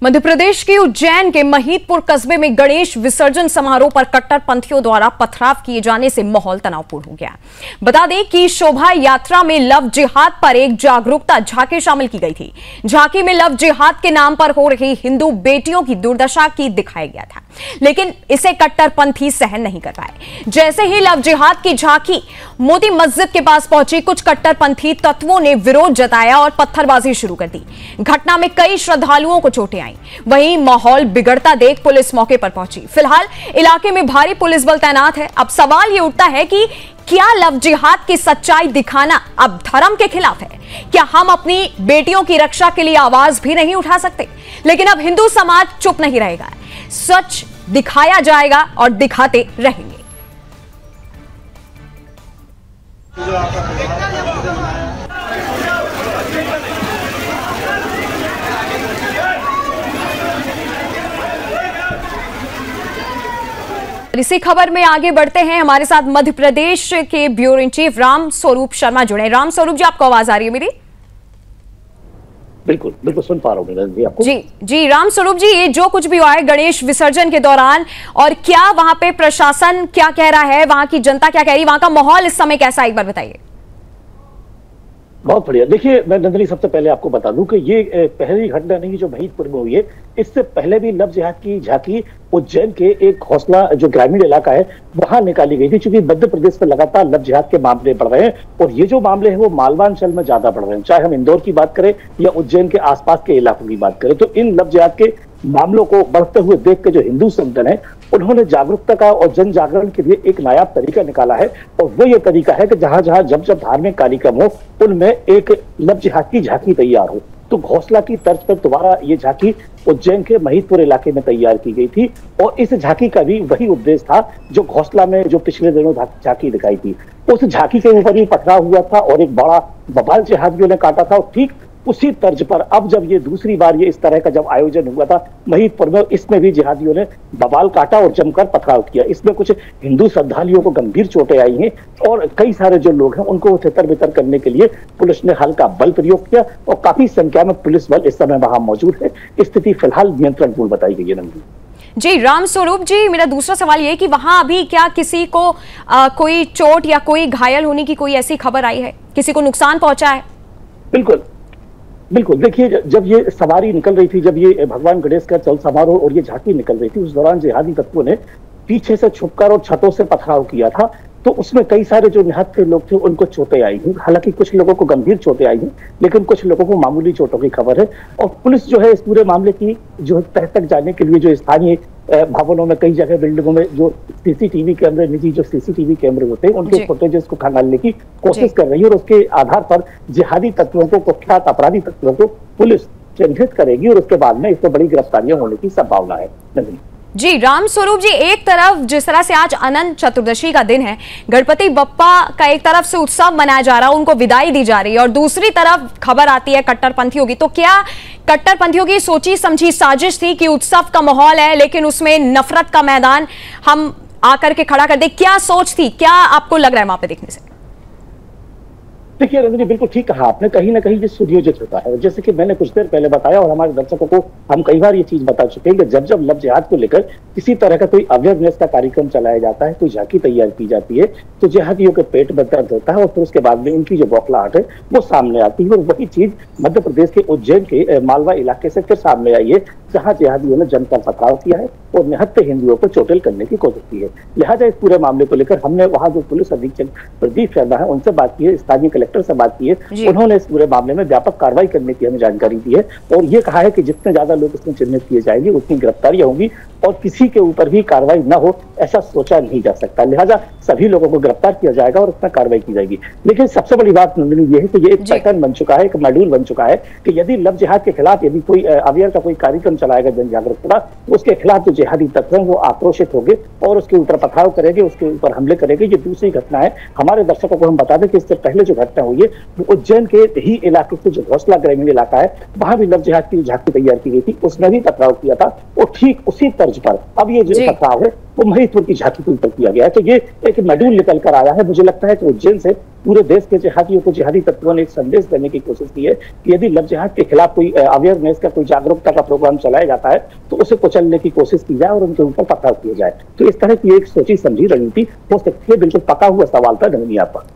मध्य प्रदेश के उज्जैन के महिदपुर कस्बे में गणेश विसर्जन समारोह पर कट्टरपंथियों द्वारा पथराव किए जाने से माहौल तनावपूर्ण हो गया। बता दें कि शोभा यात्रा में लव जिहाद पर एक जागरूकता झांकी शामिल की गई थी। झांकी में लव जिहाद के नाम पर हो रही हिंदू बेटियों की दुर्दशा की दिखाया गया था, लेकिन इसे कट्टरपंथी सहन नहीं कर पाए। जैसे ही लव जिहाद की झांकी मोती मस्जिद के पास पहुंची, कुछ कट्टरपंथी तत्वों ने विरोध जताया और पत्थरबाजी शुरू कर दी। घटना में कई श्रद्धालुओं को चोटें आई। वहीं माहौल बिगड़ता देख पुलिस मौके पर पहुंची। फिलहाल इलाके में भारी पुलिस बल तैनात है। अब सवाल यह उठता है कि क्या लव जिहाद की सच्चाई दिखाना अब धर्म के खिलाफ है? क्या हम अपनी बेटियों की रक्षा के लिए आवाज भी नहीं उठा सकते? लेकिन अब हिंदू समाज चुप नहीं रहेगा, सच दिखाया जाएगा और दिखाते रहेंगे। इसी खबर में आगे बढ़ते हैं। हमारे साथ मध्य प्रदेश के bureau in chief Ram Swaroop Sharma जुड़े। राम स्वरूप जी, आपको आवाज आ रही है मेरी? बिल्कुल बिल्कुल सुन पा रहा हूं जी आपको। जी राम स्वरूप जी, ये जो कुछ भी हुआ है गणेश विसर्जन के दौरान, और क्या वहां पे प्रशासन क्या कह रहा है, वहां की जनता क्या कह रही है, वहां का माहौल इस समय कैसा है, एक बार बताइए। बहुत बढ़िया। देखिए, मैं नंदनी सबसे पहले आपको बता दूं कि ये पहली घटना नहीं जो महिदपुर में हुई है। इससे पहले भी लव जिहाद की झांकी उज्जैन के एक हौसला जो ग्रामीण इलाका है वहां निकाली गई थी। क्योंकि मध्य प्रदेश में लगातार लव जिहाद के मामले बढ़ रहे हैं और ये जो मामले हैं वो मालवा अंचल में ज्यादा बढ़ रहे हैं। चाहे हम इंदौर की बात करें या उज्जैन के आसपास के इलाकों की बात करें, तो इन लव जिहाद के मामलों को बढ़ते हुए देख के जो हिंदू संगठन है उन्होंने जागरूकता का और जन जागरण के लिए एक नायाब तरीका निकाला है। और वो ये तरीका है कि जहां जहां जब जब धार्मिक कार्यक्रम हो उनमें एक लव जिहाद की झांकी तैयार हो। तो घोषला की तर्ज पर दोबारा ये झांकी उज्जैन के महिदपुर इलाके में तैयार की गई थी और इस झांकी का भी वही उद्देश्य था जो घोषला में जो पिछले दिनों झांकी दिखाई थी। उस झांकी के ऊपर ही पथराव हुआ था और एक बड़ा बवाल जिहादियों ने काटा था। और ठीक उसी तर्ज पर अब जब ये दूसरी बार ये इस तरह का जब आयोजन हुआ था महिदपुर में, इसमें भी जिहादियों ने बवाल काटा और जमकर पथराव किया। इसमें कुछ हिंदू श्रद्धालुओं को गंभीर चोटें आई हैं और कई सारे जो लोग हैं उनको तितर बितर करने के लिए पुलिस ने हल्का बल प्रयोग किया और काफी संख्या में पुलिस बल इस समय वहां मौजूद है। स्थिति फिलहाल नियंत्रणपूर्ण बताई गई है। नंदी जी, राम स्वरूप जी, मेरा दूसरा सवाल ये है कि वहां अभी क्या किसी को कोई चोट या कोई घायल होने की कोई ऐसी खबर आई है, किसी को नुकसान पहुंचा है? बिल्कुल बिल्कुल। देखिए, जब ये सवारी निकल रही थी, जब ये भगवान गणेश का चल समारोह और ये झांकी निकल रही थी, उस दौरान जिहादी तत्वों ने पीछे से छुपकर और छतों से पथराव किया था। तो उसमें कई सारे जो निहत के लोग थे उनको चोटें आई हैं। हालांकि कुछ लोगों को गंभीर चोटें आई हैं, लेकिन कुछ लोगों को मामूली चोटों की खबर है। और पुलिस जो है इस पूरे मामले की जो तह तक जाने के लिए जो स्थानीय भवनों में, कई जगह बिल्डिंगों में जो सीसीटीवी कैमरे, निजी जो सीसीटीवी कैमरे होते हैं उनके फुटेजेस को खंगालने की कोशिश कर रही है और उसके आधार पर जिहादी तत्वों को, कुख्यात अपराधी तत्वों को पुलिस चिन्हित करेगी और उसके बाद में इसमें बड़ी गिरफ्तारियां होने की संभावना है। जी राम स्वरूप जी, एक तरफ जिस तरह से आज अनंत चतुर्दशी का दिन है, गणपति बप्पा का एक तरफ से उत्सव मनाया जा रहा है, उनको विदाई दी जा रही है, और दूसरी तरफ खबर आती है कट्टरपंथियों की। तो क्या कट्टरपंथियों की सोची समझी साजिश थी कि उत्सव का माहौल है लेकिन उसमें नफरत का मैदान हम आकर के खड़ा कर दे? क्या सोच थी, क्या आपको लग रहा है वहां पे देखने से? देखिए रंजनी, बिल्कुल ठीक कहा आपने। कहीं ना कहीं ये सुनियोजित होता है। जैसे कि मैंने कुछ देर पहले बताया और हमारे दर्शकों को हम कई बार ये चीज बता चुके हैं कि जब जब लव जिहाद को लेकर किसी तरह का कोई अवेयरनेस का कार्यक्रम चलाया जाता है, कोई झांकी तैयार की जाती है, तो जिहादियों के पेट में दर्द होता है और फिर उसके बाद में इनकी जो बौखलाहट है वो सामने आती है। और वही चीज मध्य प्रदेश के उज्जैन के मालवा इलाके से फिर सामने आई है, जहां जिहादियों ने जमकर पथराव किया है और निहत्थे हिंदुओं को चोटिल करने की कोशिश की है। लिहाजा इस पूरे मामले को लेकर हमने वहां जो पुलिस अधीक्षक प्रदीप शर्मा है उनसे बात की है, स्थानीय कलेक्टर से बात की है। उन्होंने इस पूरे मामले में व्यापक कार्रवाई करने की हमें जानकारी दी है और ये कहा है कि जितने ज्यादा लोग इसमें चिन्हित किए जाएंगे उतनी गिरफ्तारियां होंगी और किसी के ऊपर भी कार्रवाई न हो ऐसा सोचा नहीं जा सकता। लिहाजा सभी लोगों को गिरफ्तार किया जाएगा और उसमें कार्रवाई की जाएगी। लेकिन सबसे बड़ी बात नंदिनी ये है कि ये एक पैटर्न बन चुका है, एक मॉड्यूल बन चुका है कि यदि लव जिहाद के खिलाफ यदि कोई अवेयर का कोई कार्यक्रम चलाएगा जन जागरूकता, उसके खिलाफ जो जिहादी तत्व हैं वो आक्रोशित होंगे और उसके ऊपर पथराव करेंगे, उसके ऊपर हमले करेंगे। ये दूसरी घटना है। हमारे दर्शकों को हम बता दें कि इससे पहले जो घटना हुई है वो उज्जैन के ही इलाके से जो हौसला ग्रामीण इलाका है वहां भी लव जिहाद की झांकी तैयार की गई थी, उसने भी पथराव किया था और ठीक उसी तर्ज पर अब ये जो पथराव है वो महिदपुर की झांकी के ऊपर किया गया है। तो ये एक मॉड्यूल निकल कर आया है। मुझे लगता है कि उज्जैन से पूरे देश के जिहादियों को, जिहादी तत्वों ने एक संदेश देने की कोशिश की है कि यदि लव जिहाद के खिलाफ कोई अवेयरनेस का, कोई जागरूकता का प्रोग्राम चलाया जाता है तो उसे कुचलने की कोशिश की जाए और उनके ऊपर पथराव किया जाए। तो इस तरह की एक सोची समझी रणनीति हो सकती है। बिल्कुल पका हुआ सवाल था नंदनी आपका।